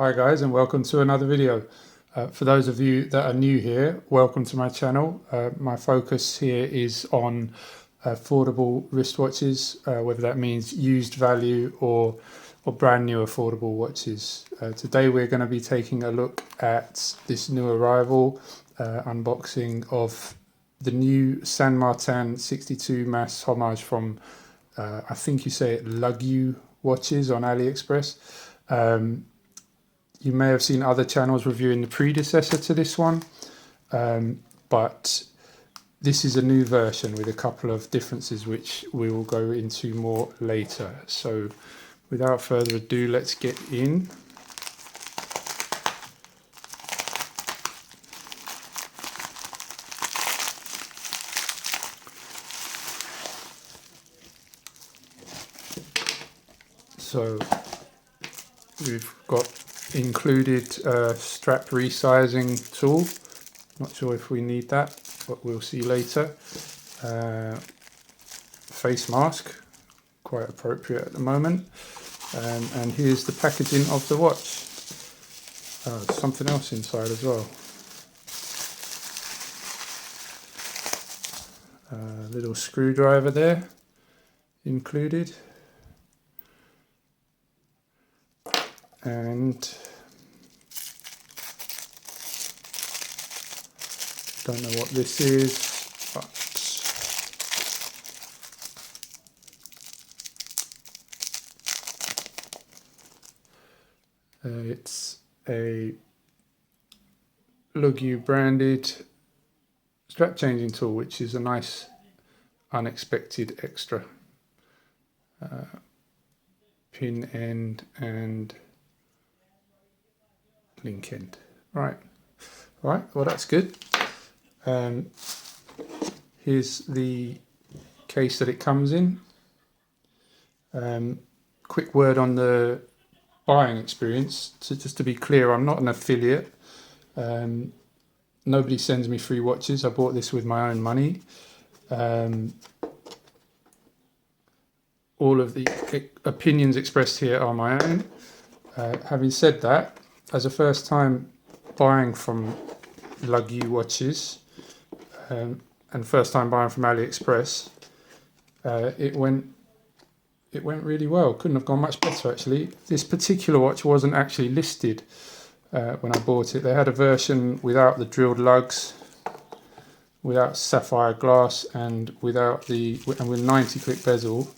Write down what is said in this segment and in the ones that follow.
Hi guys, and welcome to another video. For those of you that are new here, welcome to my channel. My focus here is on affordable wristwatches, whether that means used value or brand new affordable watches. Today we're going to be taking a look at this new arrival, unboxing of the new San Martin 62 Mas Homage from, I think you say it, Lugyou watches on AliExpress. You may have seen other channels reviewing the predecessor to this one, but this is a new version with a couple of differences which we will go into more later. So without further ado, let's get in. So we've got included strap resizing tool. Not sure if we need that, but we'll see later. Face mask, quite appropriate at the moment. And here's the packaging of the watch. There's something else inside as well. Little screwdriver there included. And don't know what this is, but it's a Lugyou branded strap changing tool, which is a nice unexpected extra. Pin end and link end. Right, well that's good. Here's the case that it comes in. Quick word on the buying experience. So just to be clear, I'm not an affiliate. Nobody sends me free watches. I bought this with my own money. All of the opinions expressed here are my own. Having said that, as a first time buying from Lugyou watches, and first time buying from AliExpress, it went really well. Couldn't have gone much better actually. This particular watch wasn't actually listed when I bought it. They had a version without the drilled lugs, without sapphire glass, and with 90 click bezel.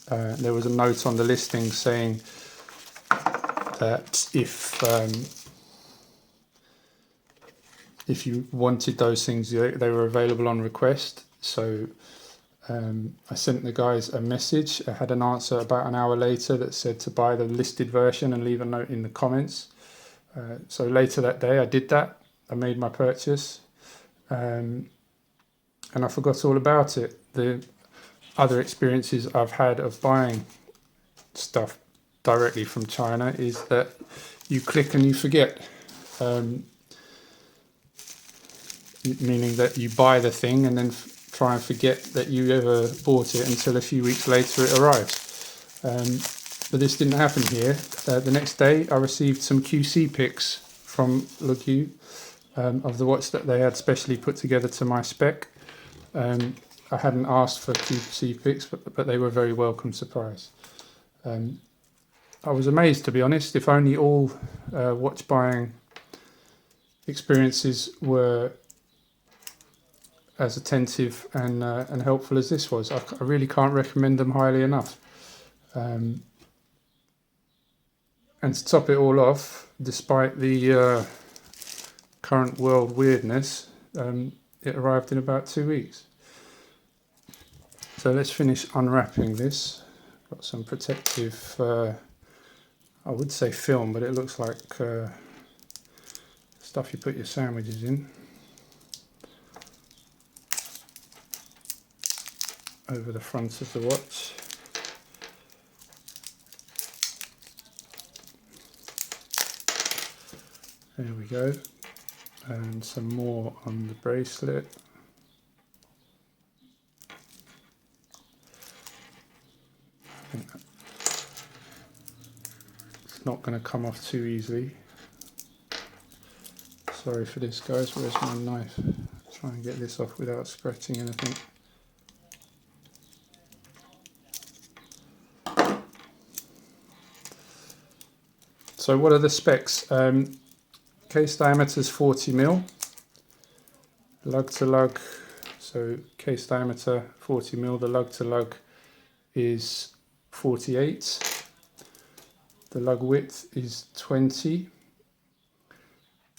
There was a note on the listing saying that if you wanted those things, they were available on request. So I sent the guys a message. I had an answer about an hour later that said to buy the listed version and leave a note in the comments. So later that day I did that. I made my purchase, and I forgot all about it. The other experiences I've had of buying stuff directly from China is that you click and you forget, meaning that you buy the thing and then try and forget that you ever bought it until a few weeks later it arrives. But this didn't happen here. The next day I received some QC pics from Lugyou of the watch that they had specially put together to my spec. I hadn't asked for QC pics, but they were a very welcome surprise. I was amazed, to be honest. If only all watch buying experiences were as attentive and helpful as this was. I really can't recommend them highly enough. And to top it all off, despite the current world weirdness, it arrived in about 2 weeks. So let's finish unwrapping this. Got some protective, I would say film, but it looks like stuff you put your sandwiches in. Over the front of the watch. There we go. And some more on the bracelet. not going to come off too easily. Sorry for this, guys. Where's my knife? Try and get this off without scratching anything. So what are the specs? Case diameter is 40mm, lug to lug, so case diameter 40mm, the lug to lug is 48, the lug width is 20,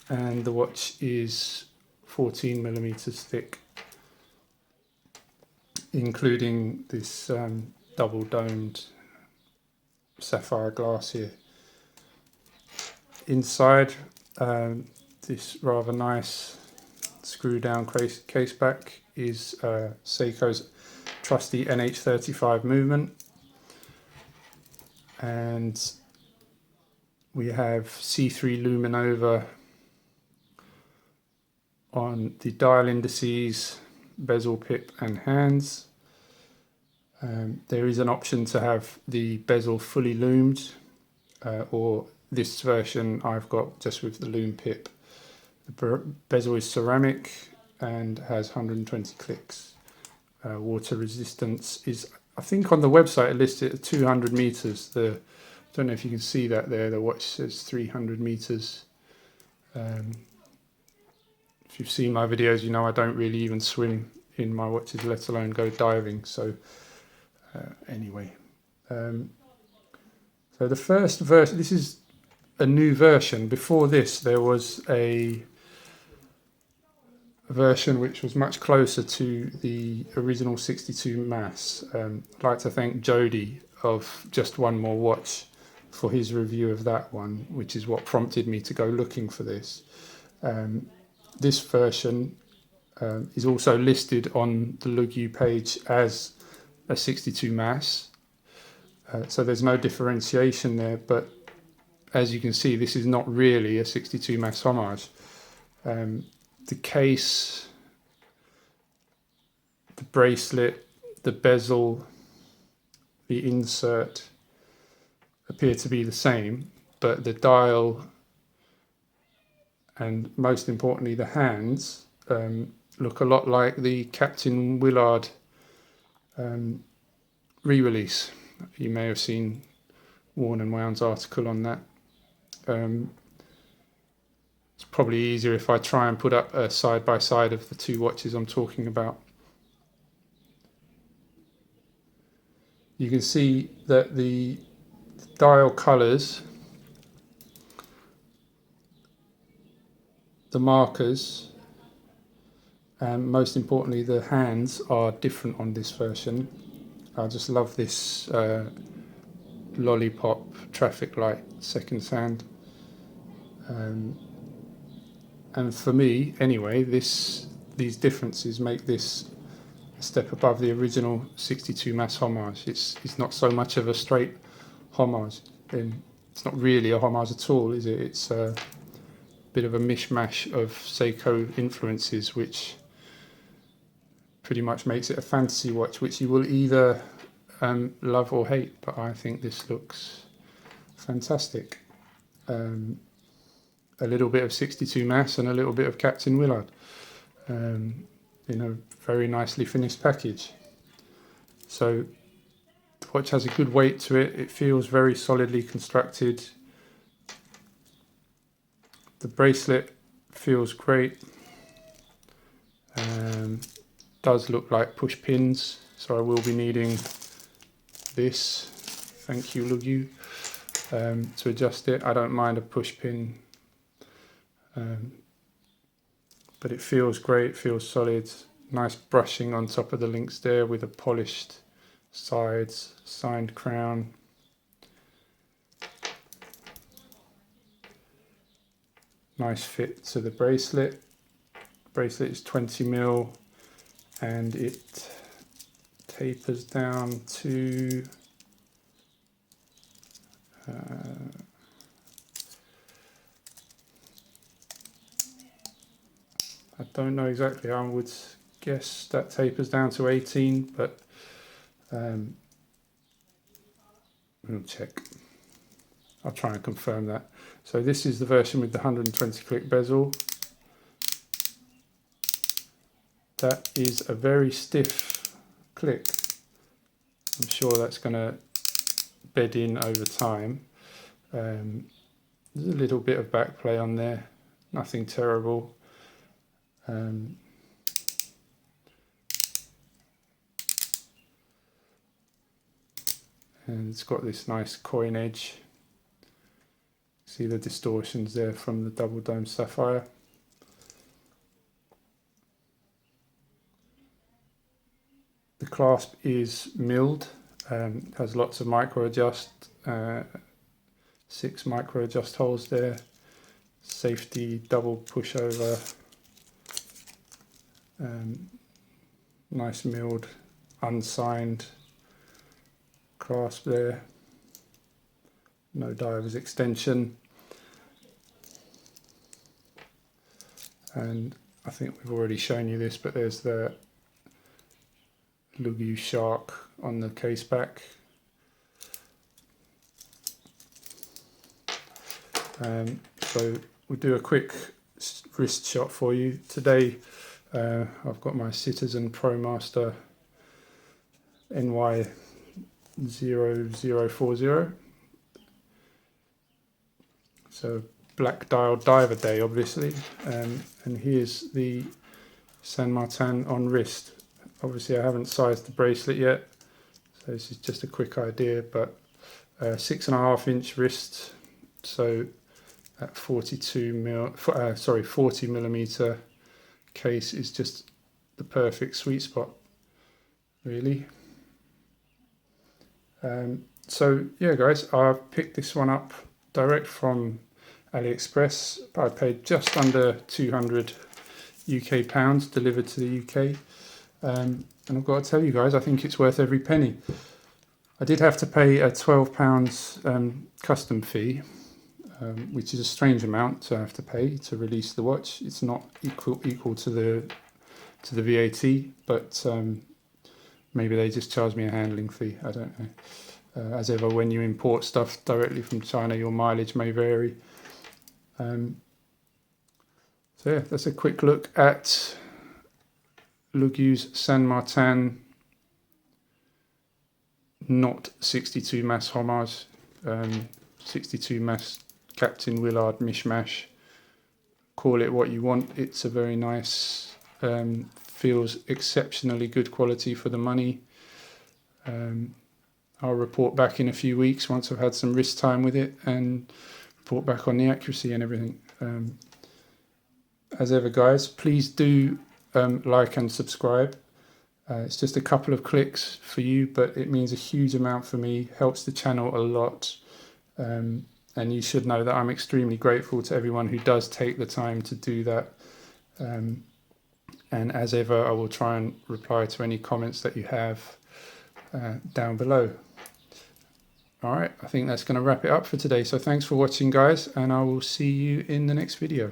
and the watch is 14mm thick, including this double domed sapphire glass here. Inside, this rather nice screw down case back is Seiko's trusty NH35 movement, and we have C3 Luminova on the dial indices, bezel, pip and hands. There is an option to have the bezel fully loomed, or this version I've got just with the loom pip. The bezel is ceramic and has 120 clicks. Water resistance is, I think on the website it listed at 200 meters. I don't know if you can see that there, the watch says 300 meters. If you've seen my videos, you know I don't really even swim in my watches, let alone go diving. So anyway, so the first version, this is a new version. Before this there was a version which was much closer to the original 62 mass. I'd like to thank Jody of Just One More Watch for his review of that one, which is what prompted me to go looking for this. This version is also listed on the Lugyou page as a 62 mass, so there's no differentiation there, but as you can see, this is not really a 62 Mas Homage. The case, the bracelet, the bezel, the insert appear to be the same, but the dial and most importantly the hands look a lot like the Captain Willard re-release. You may have seen Worn and Wound's article on that. It's probably easier if I try and put up a side by side of the two watches I'm talking about. You can see that the dial colours, the markers, and most importantly the hands are different on this version. I just love this lollipop traffic light seconds hand, and for me anyway, these differences make this a step above the original 62 Mas Homage. It's not so much of a straight homage, and it's not really a homage at all, is it? It's a bit of a mishmash of Seiko influences, which pretty much makes it a fantasy watch, which you will either love or hate, but I think this looks fantastic. A little bit of 62 Mas and a little bit of Captain Willard in a very nicely finished package. So the watch has a good weight to it. It feels very solidly constructed. The bracelet feels great. Does look like push pins, so I will be needing this. Thank you, Lugyou, to adjust it. I don't mind a push pin, but it feels great, feels solid. Nice brushing on top of the links there with a polished sides, signed crown. Nice fit to the bracelet. Bracelet is 20mm and it tapers down to I don't know exactly, I would guess that tapers down to 18, but we'll check. I'll try and confirm that. So this is the version with the 120 click bezel. That is a very stiff click. I'm sure that's going to bed in over time. There's a little bit of back play on there, nothing terrible. And it's got this nice coin edge. See the distortions there from the double dome sapphire. The clasp is milled, has lots of micro adjust, 6 micro adjust holes there, safety double pushover, nice milled, unsigned clasp there, no diver's extension, and I think we've already shown you this, but there's the Lugyou shark on the case back. So we'll do a quick wrist shot for you. Today I've got my Citizen ProMaster NY0040. So black dial diver day obviously, and here's the Saint Martin on wrist. Obviously I haven't sized the bracelet yet, so this is just a quick idea, but 6.5 inch wrist, so that 40 millimeter case is just the perfect sweet spot, really. So yeah guys, I've picked this one up direct from AliExpress. I paid just under 200 UK pounds delivered to the UK. And I've got to tell you guys, I think it's worth every penny. I did have to pay a £12 custom fee, which is a strange amount to have to pay to release the watch. It's not equal to the VAT, but maybe they just charge me a handling fee. I don't know. As ever, when you import stuff directly from China, your mileage may vary. So yeah, that's a quick look at Lugyou's Saint Martin not 62 Mas Homage, 62 Mas Captain Willard mishmash. Call it what you want. It's a very nice, feels exceptionally good quality for the money. I'll report back in a few weeks once I've had some wrist time with it and report back on the accuracy and everything. As ever guys, please do like and subscribe. It's just a couple of clicks for you, but it means a huge amount for me, helps the channel a lot, and you should know that I'm extremely grateful to everyone who does take the time to do that. And as ever, I will try and reply to any comments that you have down below. Alright, I think that's going to wrap it up for today. So thanks for watching guys, and I will see you in the next video.